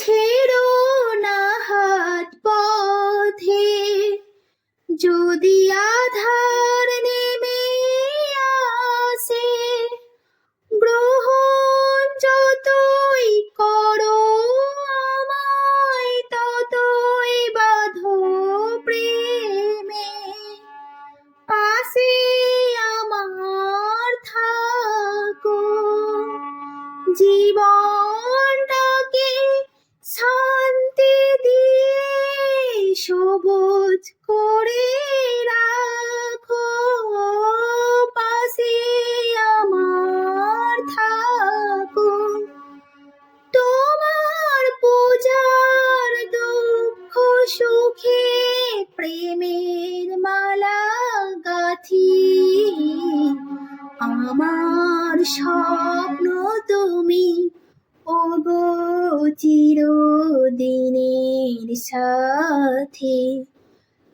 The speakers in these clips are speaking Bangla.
ছেড়ো না হাত পথে, যদি আধার নেমে আসে, গ্রহণ যতই করো আমায়, ততই বাঁধো প্রেমে। পাশে আমার থাকো, জীবনটাকে শান্তি দিয়ে সবুজ করে রাখো। পাশে আমার থাকো, তোমার পূজার দুঃখ সুখে প্রেমের মালা গাঁথি। আমার স্বপ্ন তুমি, ওগো চিরদিনের সাথী।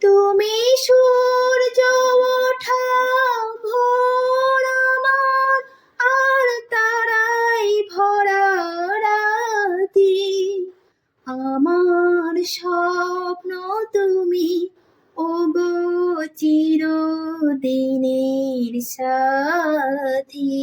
তুমি সূর্য ওঠা ভোর আমার, আর তারাই ভরা রাতি। আমার স্বপ্ন তুমি, ওগো চিরদিনের সাথী।